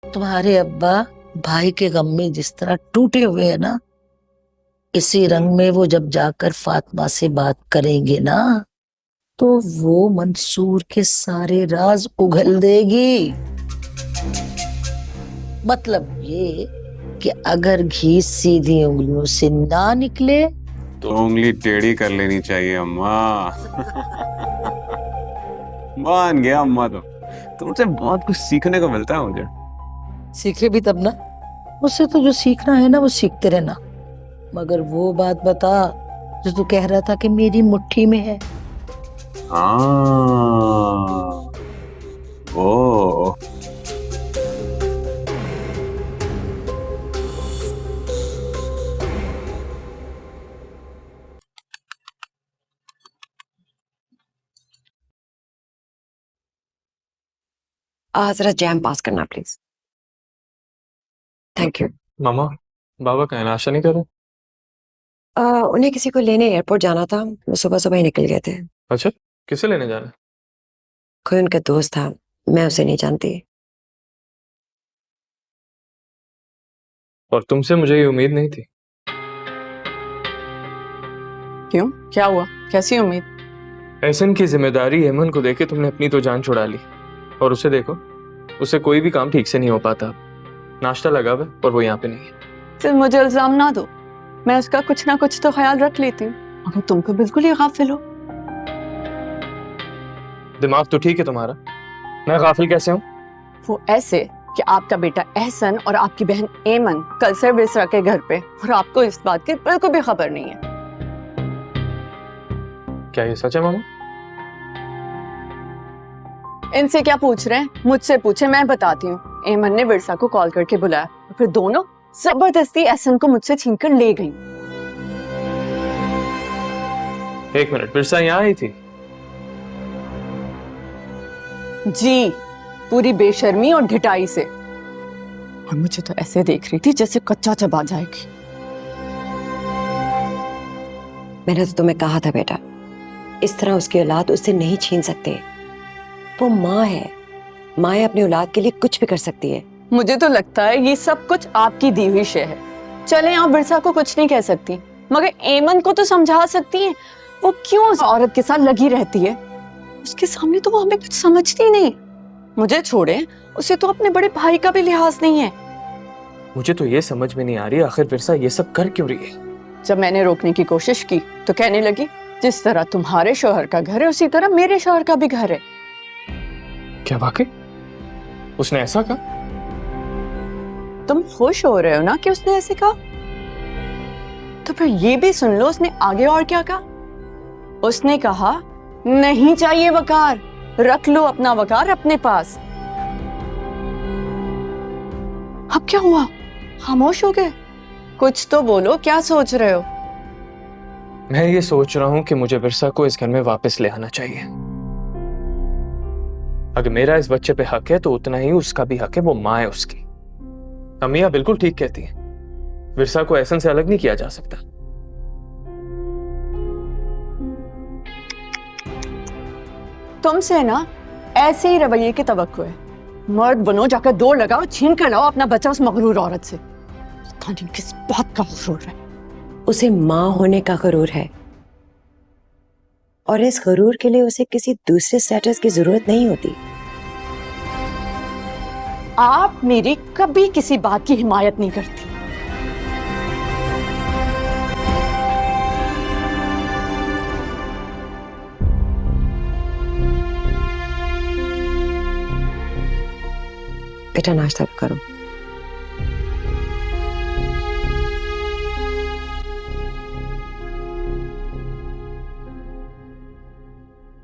तुम्हारे अब्बा भाई के गम में जिस तरह टूटे हुए हैं ना, इसी रंग में वो जब जाकर फातिमा से बात करेंगे ना, तो वो मंसूर के सारे राज उगल देगी। मतलब ये कि अगर घी सीधी उंगलियों से ना निकले तो उंगली टेढ़ी कर लेनी चाहिए अम्मा। मान गया अम्मा, तुमसे बहुत कुछ सीखने को मिलता है मुझे। सीखे भी तब ना, मुझसे तो जो सीखना है ना वो सीखते रहना। मगर वो बात बता जो तू कह रहा था कि मेरी मुट्ठी में है। हाँ, वो जरा जैम पास करना प्लीज। Thank you. मामा, बाबा कहीं नाश्ता नहीं कर रहे? उन्हें किसी को लेने एयरपोर्ट जाना था, वो सुबह सुबह ही निकल गए थे। अच्छा, किसे लेने जाना है? कोई उनका दोस्त था, मैं उसे नहीं जानती। और तुमसे मुझे ये उम्मीद नहीं थी। क्यों, क्या हुआ? कैसी उम्मीद? एहसन की जिम्मेदारी एमन को देके तुमने अपनी तो जान छुड़ा ली, और उसे देखो, उसे कोई भी काम ठीक से नहीं हो पाता। नाश्ता लगा हुआ है और वो यहाँ पे नहीं है। सिर्फ मुझे इल्जाम ना दो, मैं उसका कुछ ना कुछ तो ख्याल रख लेती हूँ, मगर तुम तो बिल्कुल ही गाफिल हो। दिमाग तो ठीक है तुम्हारा, मैं गाफिल कैसे हूँ? वो ऐसे कि आपका बेटा एहसन और आपकी बहन एमन कल से विसरा के घर पे, और आपको इस बात की बिल्कुल भी खबर नहीं है। क्या ये सच है मामा? इनसे क्या पूछ रहे हैं? मुझसे पूछे, मैं बताती हूँ। एमन ने विरसा को कॉल करके बुलाया और फिर दोनों जबरदस्ती एहसन को मुझसे छीनकर ले गई। एक मिनट, बिरसा यहाँ आई थी? जी, पूरी बेशर्मी और ढिठाई से, और मुझे तो ऐसे देख रही थी जैसे कच्चा चबा जाएगी। मैंने तो तुम्हें कहा था बेटा, इस तरह उसकी औलाद उससे नहीं छीन सकते। वो माँ है, माँ अपनी औलाद के लिए कुछ भी कर सकती है। मुझे तो लगता है ये सब कुछ आपकी दी हुई शय है। चले, आप बिरसा को कुछ नहीं कह सकती, मगर एमन को तो समझा सकती हैं। वो क्यों उस औरत के साथ लगी रहती है? उसके सामने तो वो हमें कुछ समझती नहीं। मुझे छोड़े, उसे तो अपने बड़े भाई का भी लिहाज नहीं है। मुझे तो ये समझ में नहीं आ रही, आखिर बिरसा ये सब कर क्यों रही है? जब मैंने रोकने की कोशिश की तो कहने लगी, जिस तरह तुम्हारे शौहर का घर है उसी तरह मेरे शौहर का भी घर है। क्या वाकई उसने ऐसा कहा? तुम खुश हो रहे हो ना कि उसने ऐसे कहा? तो फिर ये भी सुन लो उसने आगे और क्या कहा। उसने कहा, नहीं चाहिए वकार, रख लो अपना वकार अपने पास। अब क्या हुआ? खामोश हो गए? कुछ तो बोलो, क्या सोच रहे हो? मैं ये सोच रहा हूं कि मुझे बिरसा को इस घर में वापस ले आना चाहिए। अगर मेरा इस बच्चे पे हक है तो उतना ही उसका भी हक है, वो माँ है उसकी। अमिया बिल्कुल ठीक कहती है, बिरसा को एहसन से अलग नहीं किया जा सकता। तुमसे ना ऐसे ही रवैये की तवक्को है। मर्द बनो, जाकर दौड़ लगाओ, छीन कर लाओ अपना बच्चा उस मगरूर औरत से। पता नहीं किस बात का गुरूर है। उसे माँ होने का गुरूर है, और इस गुरूर के लिए उसे किसी दूसरे स्टेटस की जरूरत नहीं होती। आप मेरी कभी किसी बात की हिमायत नहीं करती। बेटा नाश्ता करो।